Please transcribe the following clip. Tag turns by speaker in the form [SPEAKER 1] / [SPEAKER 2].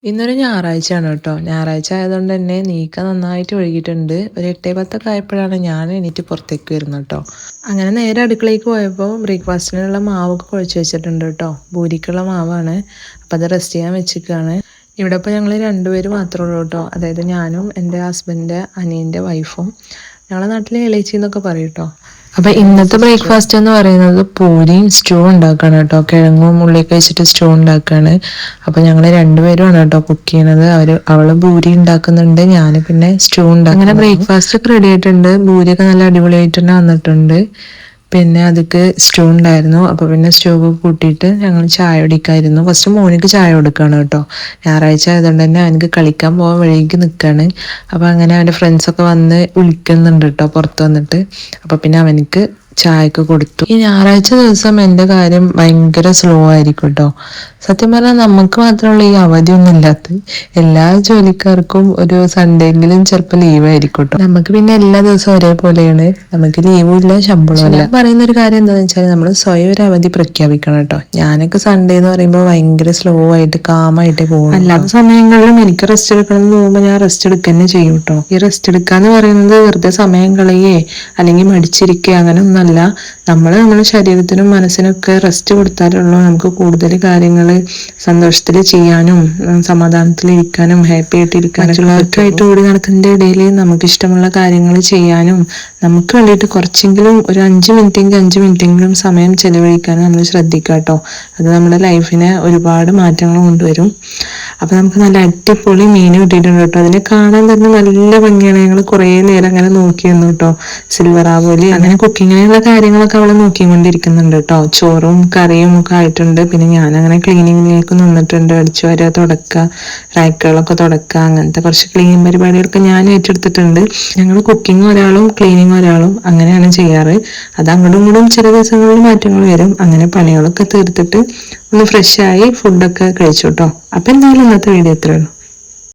[SPEAKER 1] ഇന്നൊരു ഞായറാഴ്ചയാണ് കേട്ടോ. ഞായറാഴ്ച ആയതുകൊണ്ട് തന്നെ നീക്കം നന്നായിട്ട് ഒഴുകിയിട്ടുണ്ട്. ഒരു 8:10 ആയപ്പോഴാണ് ഞാൻ എണീറ്റ് പുറത്തേക്ക് വരുന്നത് കേട്ടോ. അങ്ങനെ നേരെ അടുക്കളയ്ക്ക് പോയപ്പോൾ ബ്രേക്ക്ഫാസ്റ്റിനുള്ള മാവൊക്കെ കുഴച്ച് വെച്ചിട്ടുണ്ട് കേട്ടോ. പൂരിക്കുള്ള മാവാണ്. അപ്പോൾ അത് റെസ്റ്റ് ചെയ്യാൻ വെച്ചിരിക്കുകയാണ്. ഇവിടെ ഇപ്പോൾ ഞങ്ങൾ രണ്ടുപേര് മാത്രമേ ഉള്ളൂ കേട്ടോ. അതായത് ഞാനും എൻ്റെ ഹസ്ബൻഡിൻ്റെ അനിയൻ്റെ വൈഫും. ഞങ്ങളുടെ നാട്ടിൽ ഇളയിച്ചി എന്നൊക്കെ പറയും കേട്ടോ. അപ്പൊ ഇന്നത്തെ ബ്രേക്ക്ഫാസ്റ്റ് എന്ന് പറയുന്നത് പൂരിയും സ്റ്റൂ ഉണ്ടാക്കാണ് കേട്ടോ. കിഴങ്ങും ഉള്ളിയൊക്കെ വെച്ചിട്ട് സ്റ്റൂ ഉണ്ടാക്കാണ്. അപ്പൊ ഞങ്ങള് രണ്ടുപേരുമാണ് കേട്ടോ കുക്ക് ചെയ്യണത്. അവള് പൂരി ഉണ്ടാക്കുന്നുണ്ട്, ഞാൻ പിന്നെ സ്റ്റൂ ഉണ്ടാക്കും. അങ്ങനെ ബ്രേക്ക്ഫാസ്റ്റ് ഒക്കെ റെഡി ആയിട്ടുണ്ട്. പൂരിയൊക്കെ നല്ല അടിപൊളിയായിട്ട് തന്നെ വന്നിട്ടുണ്ട്. പിന്നെ അതൊക്കെ സ്റ്റൂ ഉണ്ടായിരുന്നു. അപ്പൊ പിന്നെ സ്റ്റൂ ഒക്കെ കൂട്ടിയിട്ട് ഞങ്ങൾ ചായ കുടിക്കായിരുന്നു. ഫസ്റ്റ് മോനിക്ക് ചായ കൊടുക്കുകയാണ് കേട്ടോ. ഞായറാഴ്ച ആയതുകൊണ്ട് തന്നെ അവനക്ക് കളിക്കാൻ പോകാൻ വഴിക്ക് നിൽക്കുകയാണ്. അപ്പൊ അങ്ങനെ അവൻ്റെ ഫ്രണ്ട്സൊക്കെ വന്ന് വിളിക്കുന്നുണ്ട് കേട്ടോ പുറത്ത് വന്നിട്ട്. അപ്പൊ പിന്നെ അവനക്ക് ചായക്ക് കൊടുത്തു. ഈ ഞായറാഴ്ച ദിവസം എൻ്റെ കാര്യം ഭയങ്കര സ്ലോ ആയിരിക്കും കേട്ടോ. സത്യം പറഞ്ഞാൽ നമുക്ക് മാത്രമുള്ള ഈ അവധിയൊന്നും ഇല്ലാത്ത എല്ലാ ജോലിക്കാർക്കും ഒരു സൺഡേ എങ്കിലും ചിലപ്പോൾ ലീവ് ആയിരിക്കും കേട്ടോ. നമുക്ക് പിന്നെ എല്ലാ ദിവസവും ഒരേപോലെയാണ്. നമുക്ക് ലീവും ഇല്ല, ശമ്പളവും ഇല്ല. പറയുന്ന ഒരു കാര്യം എന്താണെന്ന് വെച്ചാൽ നമ്മൾ സ്വയം ഒരു അവധി പ്രഖ്യാപിക്കണം കേട്ടോ. ഞാനൊക്കെ സൺഡേ എന്ന് പറയുമ്പോൾ ഭയങ്കര സ്ലോ ആയിട്ട് കാമായിട്ട് പോകും. അല്ലാത്ത സമയങ്ങളിലും എനിക്ക് റെസ്റ്റ് എടുക്കണം എന്ന് തോന്നുമ്പോൾ ഞാൻ റെസ്റ്റ് എടുക്കുക തന്നെ ചെയ്യും കേട്ടോ. ഈ റെസ്റ്റ് എടുക്കാന്ന് പറയുന്നത് വെറുതെ സമയം കളയേ അല്ലെങ്കിൽ മടിച്ചിരിക്കുക അങ്ങനെ ഒന്നല്ല. നമ്മുടെ ശരീരത്തിനും മനസ്സിനൊക്കെ റെസ്റ്റ് കൊടുത്താലുള്ളൂ നമുക്ക് കൂടുതൽ കാര്യങ്ങൾ സന്തോഷത്തിൽ ചെയ്യാനും സമാധാനത്തിൽ ഇരിക്കാനും ഹാപ്പി ആയിട്ട് ഇരിക്കാനും മറ്റുള്ളവർക്കായിട്ട് ഓടി നടക്കുന്നതിന്റെ ഇടയിൽ നമുക്ക് ഇഷ്ടമുള്ള കാര്യങ്ങൾ ചെയ്യാനും നമുക്ക് വേണ്ടിയിട്ട് കുറച്ചെങ്കിലും ഒരു 5 മിനിറ്റെങ്കിലും സമയം ചെലവഴിക്കാനും നമ്മൾ ശ്രദ്ധിക്കുക കേട്ടോ. അത് നമ്മുടെ ലൈഫിനെ ഒരുപാട് മാറ്റങ്ങൾ കൊണ്ടുവരും. അപ്പൊ നമുക്ക് നല്ല അടിപൊളി മീൻ കിട്ടിയിട്ടുണ്ട് കേട്ടോ. അതിനെ കാണാൻ തന്നെ നല്ല ഭംഗിയാണ്. ഞങ്ങൾ കുറേ നേരം അങ്ങനെ നോക്കി നിന്നു കേട്ടോ. സിൽവർ ആവോലി അങ്ങനെ കുക്കിങ്ങിനുള്ള കാര്യങ്ങളൊക്കെ അവള് നോക്കിക്കൊണ്ടിരിക്കുന്നുണ്ട് കേട്ടോ. ചോറും കറിയും ഒക്കെ ആയിട്ടുണ്ട്. പിന്നെ ഞാൻ അങ്ങനെ ക്ലീനിങ്ങിലേക്ക് നിന്നിട്ടുണ്ട്. അടിച്ചു വാരുക, തുടക്കുക, റാക്കുകളൊക്കെ തുടക്കുക, അങ്ങനത്തെ കുറച്ച് ക്ലീനിങ് പരിപാടികളൊക്കെ ഞാൻ ഏറ്റെടുത്തിട്ടുണ്ട്. ഞങ്ങൾ കുക്കിംഗ് ഒരാളും ക്ലീനിങ് ഒരാളും അങ്ങനെയാണ് ചെയ്യാറ്. അത് അങ്ങോട്ടും ഇങ്ങോട്ടും ചില ദിവസങ്ങളിൽ മാറ്റങ്ങൾ വരും. അങ്ങനെ പണികളൊക്കെ തീർത്തിട്ട് ഒന്ന് ഫ്രഷ് ആയി ഫുഡൊക്കെ കഴിച്ചു കേട്ടോ. അപ്പൊ എന്തായാലും ഇന്നത്തെ വീഡിയോ ഇത്രയുള്ളൂ.